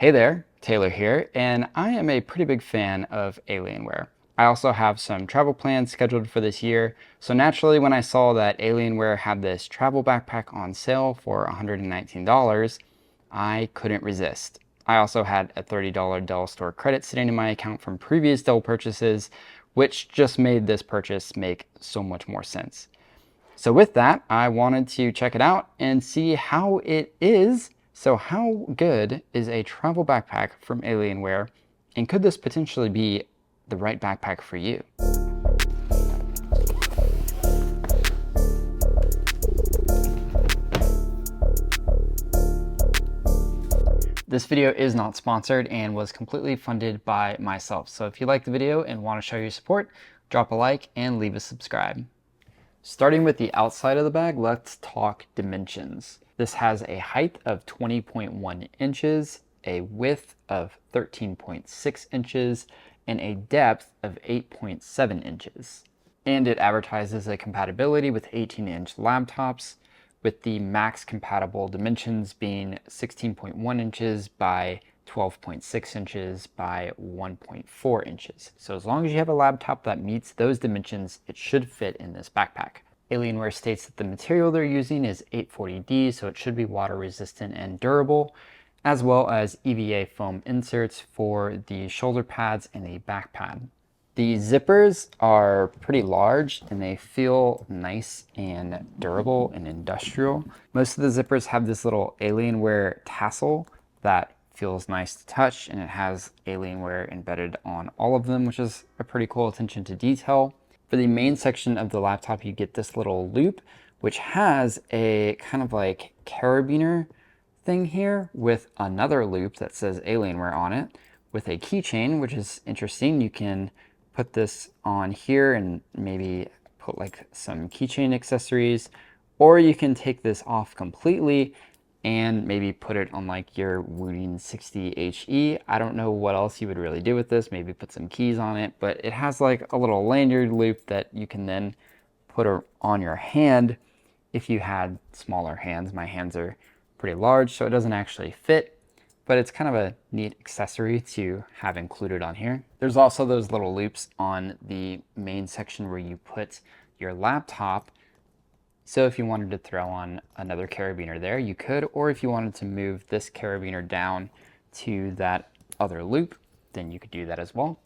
Hey there, Taylor here, and I am a pretty big fan of Alienware. I also have some travel plans scheduled for this year, so naturally when I saw that Alienware had this travel backpack on sale for $119, I couldn't resist. I also had a $30 Dell Store credit sitting in my account from previous Dell purchases, which just made this purchase make so much more sense. So with that, I wanted to check it out and see how it is. So how good is a travel backpack from Alienware, and could this potentially be the right backpack for you? This video is not sponsored and was completely funded by myself. So if you like the video and want to show your support, drop a like and leave a subscribe. Starting with the outside of the bag, let's talk dimensions. This has a height of 20.1 inches, a width of 13.6 inches, and a depth of 8.7 inches. And it advertises a compatibility with 18-inch laptops, with the max compatible dimensions being 16.1 inches by 12.6 inches by 1.4 inches. So as long as you have a laptop that meets those dimensions, it should fit in this backpack. Alienware states that the material they're using is 840D, so it should be water resistant and durable, as well as EVA foam inserts for the shoulder pads and a back pad. The zippers are pretty large and they feel nice and durable and industrial. Most of the zippers have this little Alienware tassel that feels nice to touch, and it has Alienware embedded on all of them, which is a pretty cool attention to detail. For the main section of the laptop, you get this little loop, which has a kind of like carabiner thing here with another loop that says Alienware on it with a keychain, which is interesting. You can put this on here and maybe put like some keychain accessories, or you can take this off completely and maybe put it on like your Wooting 60HE. I don't know what else you would really do with this, maybe put some keys on it, but it has like a little lanyard loop that you can then put on your hand if you had smaller hands. My hands are pretty large, so it doesn't actually fit, but it's kind of a neat accessory to have included on here. There's also those little loops on the main section where you put your laptop. So if you wanted to throw on another carabiner there, you could, or if you wanted to move this carabiner down to that other loop, then you could do that as well.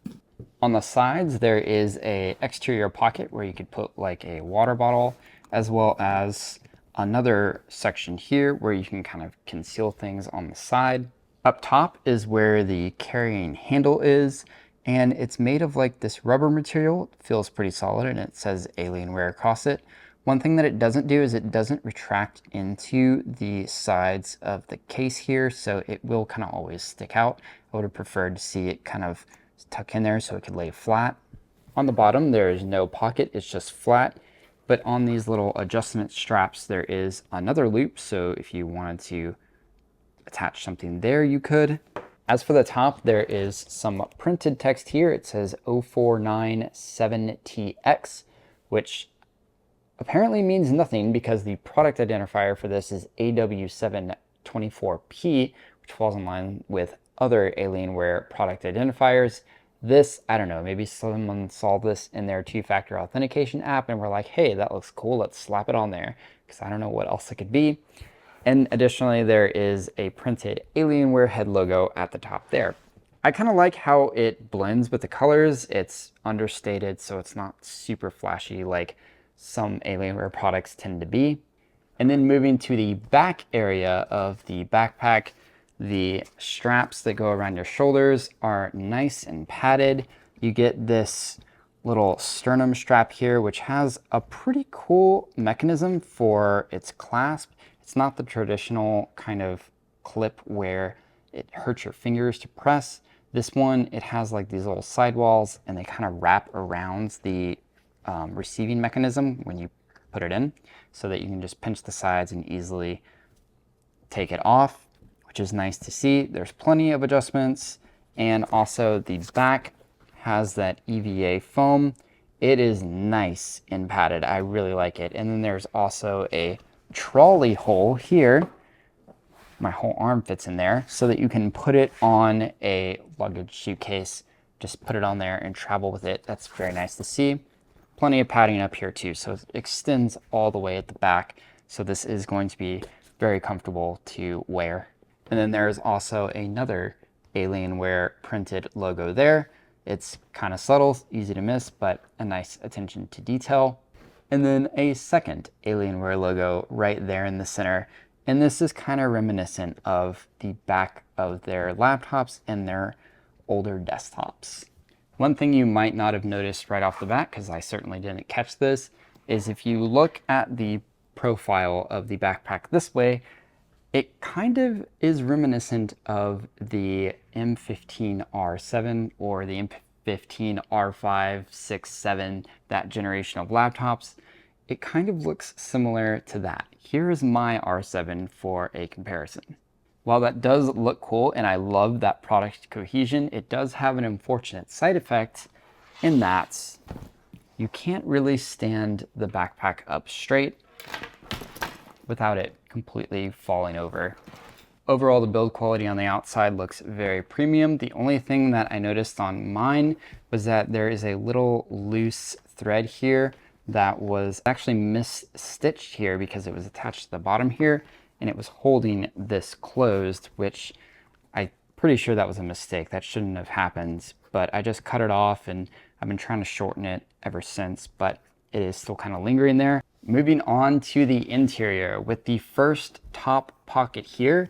On the sides, there is an exterior pocket where you could put like a water bottle, as well as another section here where you can kind of conceal things on the side. Up top is where the carrying handle is, and it's made of like this rubber material. It feels pretty solid, and it says Alienware across it. One thing that it doesn't do is it doesn't retract into the sides of the case here, so it will kind of always stick out. I would have preferred to see it kind of tuck in there so it could lay flat. On the bottom, there is no pocket, it's just flat. But on these little adjustment straps, there is another loop, so if you wanted to attach something there, you could. As for the top, there is some printed text here. It says 0497TX, which apparently means nothing because the product identifier for this is AW724P, which falls in line with other Alienware product identifiers. This, I don't know, maybe someone saw this in their two-factor authentication app and were like, hey, that looks cool, let's slap it on there, because I don't know what else it could be. And additionally, there is a printed Alienware head logo at the top there. I kind of like how it blends with the colors. It's understated, so it's not super flashy like some Alienware products tend to be. And then moving to the back area of the backpack, the straps that go around your shoulders are nice and padded. You get this little sternum strap here, which has a pretty cool mechanism for its clasp. It's not the traditional kind of clip where it hurts your fingers to press. This one, it has like these little sidewalls and they kind of wrap around the receiving mechanism when you put it in, so that you can just pinch the sides and easily take it off, which is nice to see. There's plenty of adjustments, and also the back has that EVA foam. It is nice and padded. I really like it. And then there's also a trolley hole here my whole arm fits in there, so that you can put it on a luggage suitcase, just put it on there and travel with it. That's very nice to see. Plenty of padding up here too, so it extends all the way at the back. So this is going to be very comfortable to wear. And then there's also another Alienware printed logo there. It's kind of subtle, easy to miss, but a nice attention to detail. And then a second Alienware logo right there in the center. And this is kind of reminiscent of the back of their laptops and their older desktops. One thing you might not have noticed right off the bat, because I certainly didn't catch this, is if you look at the profile of the backpack this way, it kind of is reminiscent of the M15R7 or the M15R5, 6, 7, that generation of laptops. It kind of looks similar to that. Here is my R7 for a comparison. While that does look cool and I love that product cohesion, it does have an unfortunate side effect in that you can't really stand the backpack up straight without it completely falling over. Overall, the build quality on the outside looks very premium. The only thing that I noticed on mine was that there is a little loose thread here that was actually misstitched here because it was attached to the bottom here and it was holding this closed, which I'm pretty sure that was a mistake. That shouldn't have happened, but I just cut it off and I've been trying to shorten it ever since, but it is still kind of lingering there. Moving on to the interior, with the first top pocket here,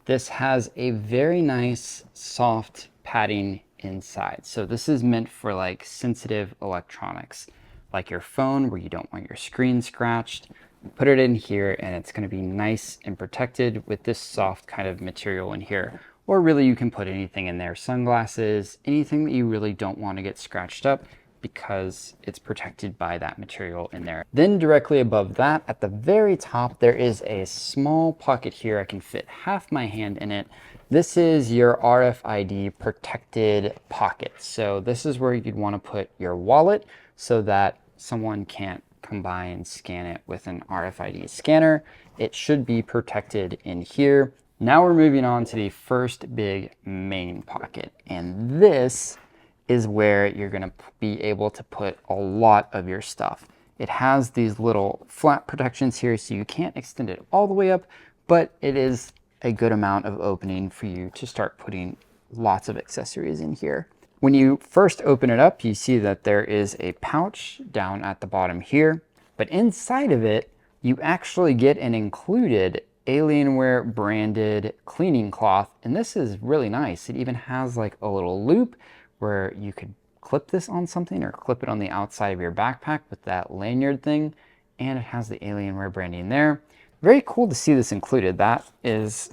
this has a very nice soft padding inside. So this is meant for like sensitive electronics, like your phone where you don't want your screen scratched. Put it in here and it's going to be nice and protected with this soft kind of material in here. Or really you can put anything in there, sunglasses, anything that you really don't want to get scratched up, because it's protected by that material in there. Then directly above that, at the very top, there is a small pocket here. I can fit half my hand in it. This is your RFID protected pocket. So this is where you'd want to put your wallet so that someone can't come by and scan it with an RFID scanner. It should be protected in here. Now we're moving on to the first big main pocket, and this is where you're going to be able to put a lot of your stuff. It has these little flap protections here, so you can't extend it all the way up, but it is a good amount of opening for you to start putting lots of accessories in here. When you first open it up, you see that there is a pouch down at the bottom here, but inside of it, you actually get an included Alienware branded cleaning cloth, and this is really nice. It even has like a little loop where you could clip this on something or clip it on the outside of your backpack with that lanyard thing. And it has the Alienware branding there. Very cool to see this included. That is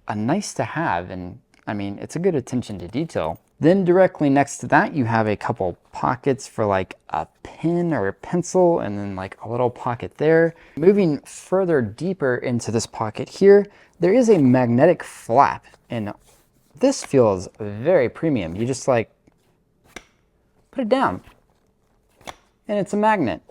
a nice to have. And I mean, it's a good attention to detail. Then directly next to that, you have a couple pockets for like a pen or a pencil, and then like a little pocket there. Moving further deeper into this pocket here, there is a magnetic flap, and this feels very premium. You just like put it down and it's a magnet.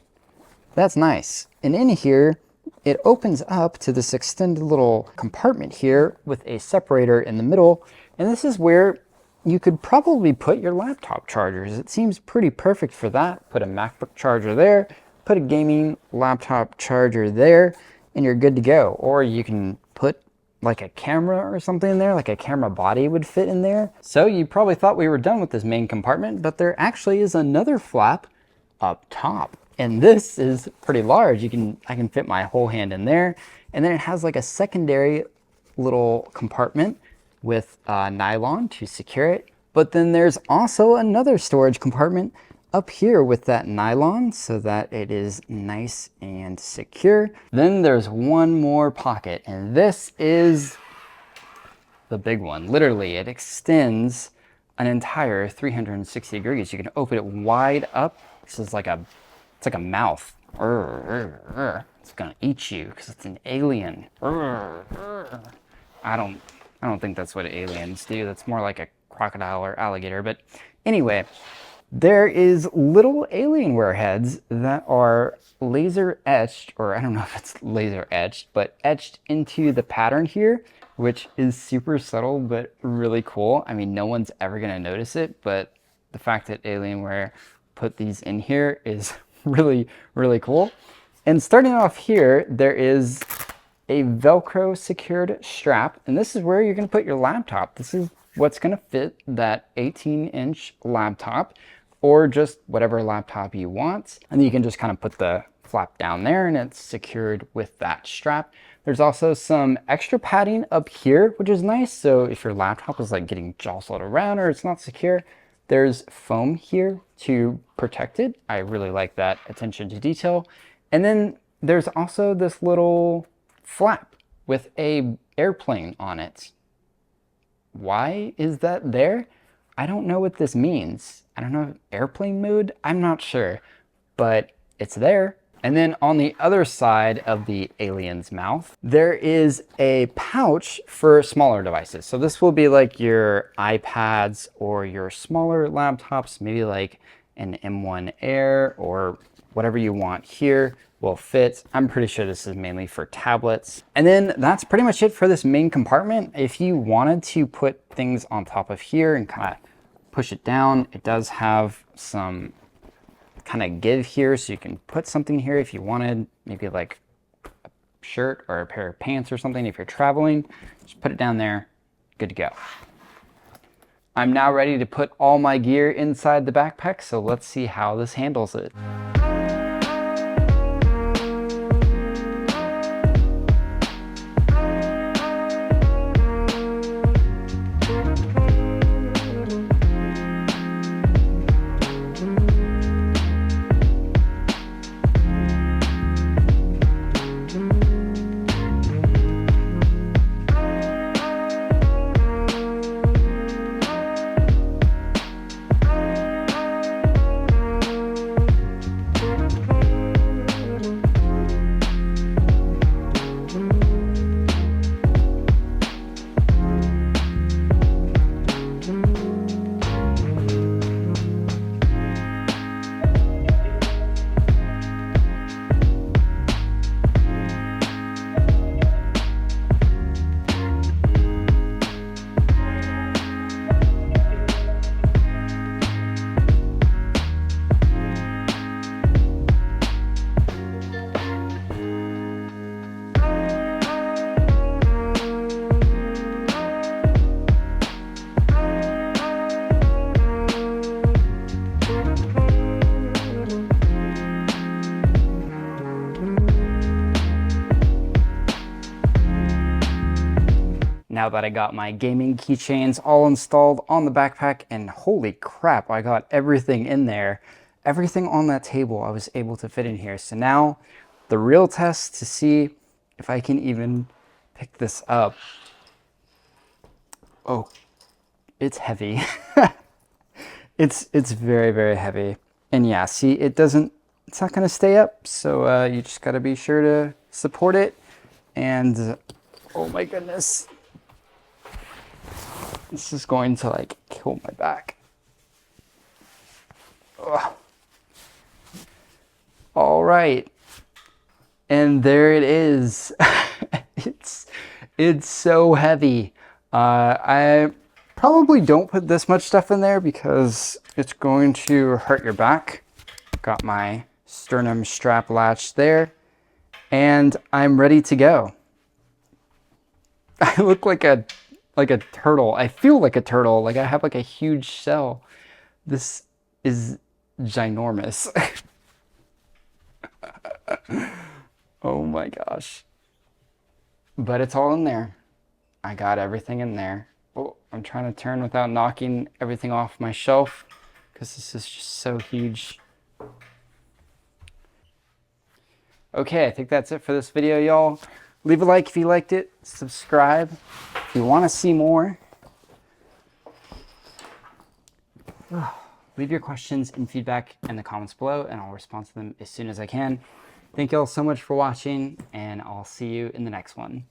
That's nice. And in here, it opens up to this extended little compartment here with a separator in the middle. And this is where you could probably put your laptop chargers. It seems pretty perfect for that. Put a MacBook charger there, put a gaming laptop charger there, and you're good to go. Or you can put like a camera or something in there, like a camera body would fit in there. So you probably thought we were done with this main compartment, but there actually is another flap up top. And this is pretty large. I can fit my whole hand in there. And then it has like a secondary little compartment with nylon to secure it. But then there's also another storage compartment up here with that nylon so that it is nice and secure. Then there's one more pocket, and this is the big one. Literally, it extends an entire 360 degrees. You can open it wide up. This is like it's like a mouth. It's gonna eat you because it's an alien. I don't think that's what aliens do. That's more like a crocodile or alligator. But anyway, there is little Alienware heads that are laser etched, or I don't know if it's laser etched, but etched into the pattern here which is super subtle but really cool. I mean, no one's ever gonna notice it, but the fact that Alienware put these in here is really, really cool. And starting off here, there is a Velcro secured strap, and this is where you're gonna put your laptop. This is what's gonna fit that 18-inch laptop, or just whatever laptop you want. And you can just kind of put the flap down there and it's secured with that strap. There's also some extra padding up here, which is nice. So if your laptop is like getting jostled around or it's not secure, there's foam here to protect it. I really like that attention to detail. And then there's also this little flap with a airplane on it. Why is that there? I don't know what this means. I don't know, airplane mode? I'm not sure, but it's there. And then on the other side of the alien's mouth, there is a pouch for smaller devices. So this will be like your iPads or your smaller laptops, maybe like an M1 Air or whatever you want here will fit. I'm pretty sure this is mainly for tablets. And then that's pretty much it for this main compartment. If you wanted to put things on top of here and kind of push it down, it does have some kind of give here, so you can put something here if you wanted, maybe like a shirt or a pair of pants or something. If you're traveling, just put it down there, good to go. I'm now ready to put all my gear inside the backpack, so let's see how this handles it. Now that I got my gaming keychains all installed on the backpack, and holy crap, I got everything in there. Everything on that table I was able to fit in here. So now the real test to see if I can even pick this up. Oh, it's heavy. It's very, very heavy. And yeah, see, it's not gonna stay up. So you just gotta be sure to support it. And oh my goodness. This is going to like kill my back. Ugh. All right. And there it is. It's so heavy. I probably don't put this much stuff in there because it's going to hurt your back. Got my sternum strap latch there, and I'm ready to go. I look like a turtle. I feel like a turtle. Like I have like a huge shell. This is ginormous. Oh my gosh. But it's all in there. I got everything in there. Oh, I'm trying to turn without knocking everything off my shelf because this is just so huge. Okay, I think that's it for this video, y'all. Leave a like if you liked it. Subscribe if you want to see more. Leave your questions and feedback in the comments below, and I'll respond to them as soon as I can. Thank you all so much for watching, and I'll see you in the next one.